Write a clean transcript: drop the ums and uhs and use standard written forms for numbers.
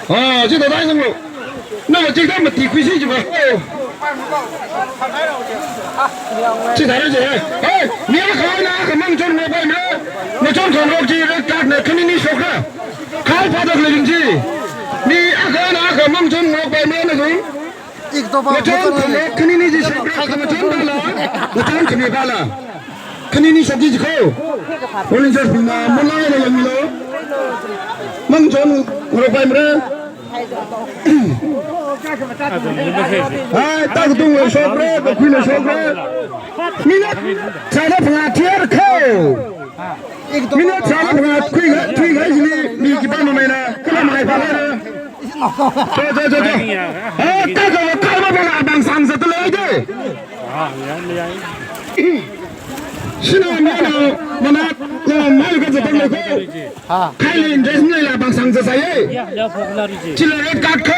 啊，这个单上了，那么这个么地亏心去吧？这台子，哎，你要考那个孟中我ไปมั้ย我中ของเราจีรักกันเนี่ยคนนี้ชกนะเขาพอดเลยจริงๆนี่อาการนะก็孟中我ไปมั้ยนะคุณอีกตัวบ้าคนนี้คนนี้จะชกนะคนนี้บ้าละคนนี้บ้าละคนนี้ชกจีเขาคนนี้จะเป็นมุลาเลยยังมีโล孟中我ไปมั้ยตักตุ้งเลยชอบเลยก็คุยเลยชอบเลยมีนัดชายละพงาเทียร์เข้ามีนัดชายละพงาคุยกันที่นี่มีกี่บ้านมาไหมนะก็ไม่มาพอเลยนะเจ้าตักก็เข้ามาเป็นอาบังสังสัตว์เลยดิ신호면은뭐나말가서던거칼린제스네라방상자사예질러렛 깎고